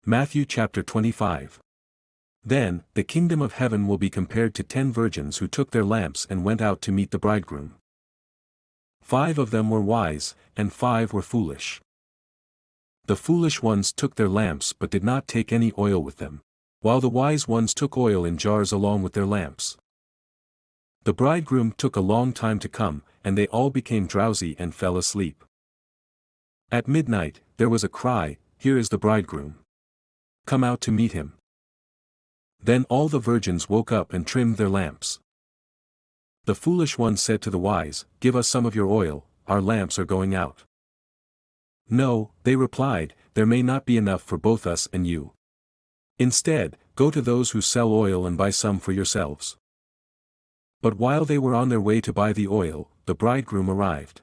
Matthew chapter 25. Then, the kingdom of heaven will be compared to 10 virgins who took their lamps and went out to meet the bridegroom. 5 of them were wise, and 5 were foolish. The foolish ones took their lamps but did not take any oil with them, while the wise ones took oil in jars along with their lamps. The bridegroom took a long time to come, and they all became drowsy and fell asleep. At midnight, there was a cry, "Here is the bridegroom. Come out to meet him." Then all the virgins woke up and trimmed their lamps. The foolish ones said to the wise, "Give us some of your oil, our lamps are going out." "No," they replied, "there may not be enough for both us and you. Instead, go to those who sell oil and buy some for yourselves." But while they were on their way to buy the oil, the bridegroom arrived.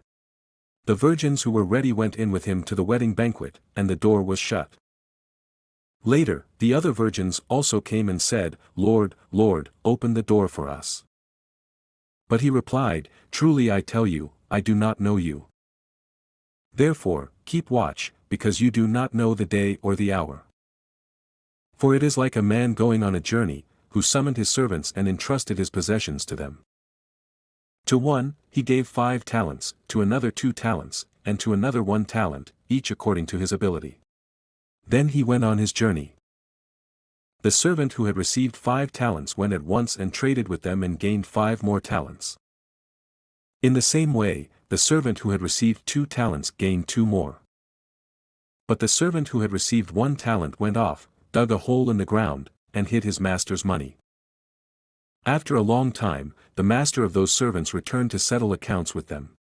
The virgins who were ready went in with him to the wedding banquet, and the door was shut. Later, the other virgins also came and said, "Lord, Lord, open the door for us." But he replied, "Truly I tell you, I do not know you. Therefore, keep watch, because you do not know the day or the hour. For it is like a man going on a journey, who summoned his servants and entrusted his possessions to them. To one, he gave 5 talents, to another 2 talents, and to another 1 talent, each according to his ability. Then he went on his journey. The servant who had received 5 talents went at once and traded with them and gained 5 more talents. In the same way, the servant who had received 2 talents gained 2 more. But the servant who had received 1 talent went off, dug a hole in the ground, and hid his master's money. After a long time, the master of those servants returned to settle accounts with them.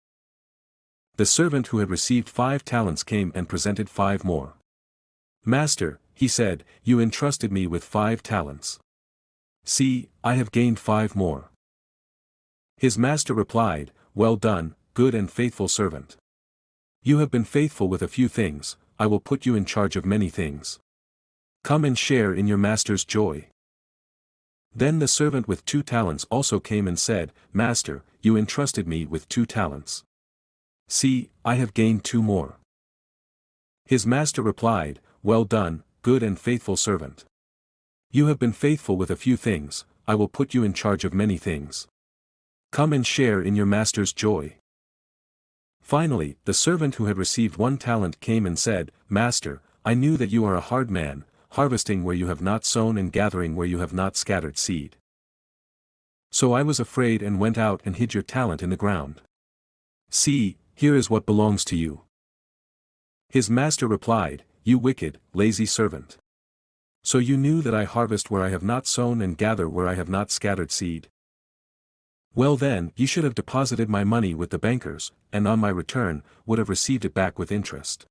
The servant who had received 5 talents came and presented 5 more. "Master," he said, "you entrusted me with 5 talents. See, I have gained 5 more." His master replied, "Well done, good and faithful servant. You have been faithful with a few things, I will put you in charge of many things. Come and share in your master's joy." Then the servant with 2 talents also came and said, "Master, you entrusted me with 2 talents. See, I have gained 2 more." His master replied, "Well done, good and faithful servant. You have been faithful with a few things, I will put you in charge of many things. Come and share in your master's joy." Finally, the servant who had received 1 talent came and said, "Master, I knew that you are a hard man, harvesting where you have not sown and gathering where you have not scattered seed. So I was afraid and went out and hid your talent in the ground. See, here is what belongs to you." His master replied, "You wicked, lazy servant. So you knew that I harvest where I have not sown and gather where I have not scattered seed? Well then, you should have deposited my money with the bankers, and on my return, would have received it back with interest.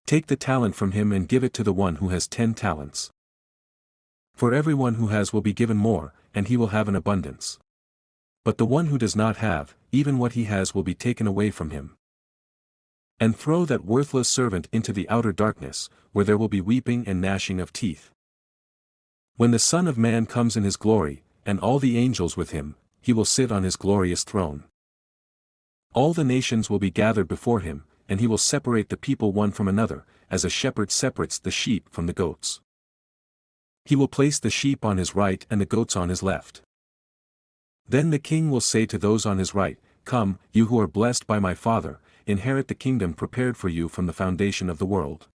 Take the talent from him and give it to the one who has 10 talents. For everyone who has will be given more, and he will have an abundance. But the one who does not have, even what he has will be taken away from him. And throw that worthless servant into the outer darkness, where there will be weeping and gnashing of teeth. When the Son of Man comes in his glory, and all the angels with him, he will sit on his glorious throne. All the nations will be gathered before him, and he will separate the people one from another, as a shepherd separates the sheep from the goats. He will place the sheep on his right and the goats on his left. Then the king will say to those on his right, "Come, you who are blessed by my Father, inherit the kingdom prepared for you from the foundation of the world.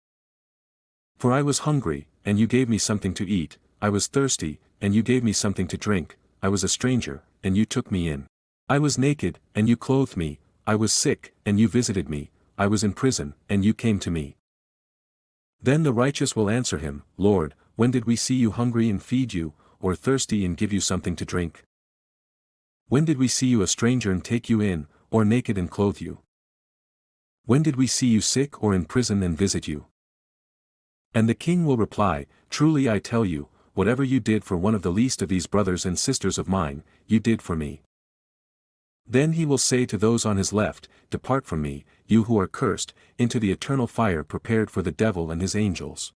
For I was hungry, and you gave me something to eat, I was thirsty, and you gave me something to drink, I was a stranger, and you took me in. I was naked, and you clothed me, I was sick, and you visited me, I was in prison, and you came to me." Then the righteous will answer him, "Lord, when did we see you hungry and feed you, or thirsty and give you something to drink? When did we see you a stranger and take you in, or naked and clothe you? When did we see you sick or in prison and visit you?" And the king will reply, "Truly I tell you, whatever you did for one of the least of these brothers and sisters of mine, you did for me." Then he will say to those on his left, "Depart from me, you who are cursed, into the eternal fire prepared for the devil and his angels.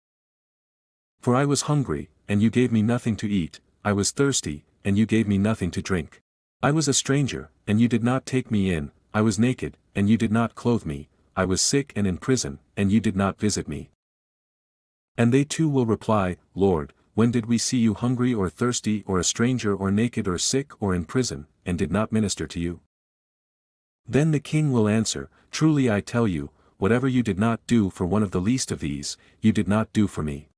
For I was hungry, and you gave me nothing to eat, I was thirsty, and you gave me nothing to drink. I was a stranger, and you did not take me in, I was naked, and you did not clothe me, I was sick and in prison, and you did not visit me." And they too will reply, Lord, when did we see you hungry or thirsty or a stranger or naked or sick or in prison, and did not minister to you? Then the king will answer, Truly I tell you, whatever you did not do for one of the least of these, you did not do for me.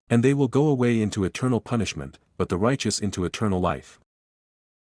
And they will go away into eternal punishment, but the righteous into eternal life.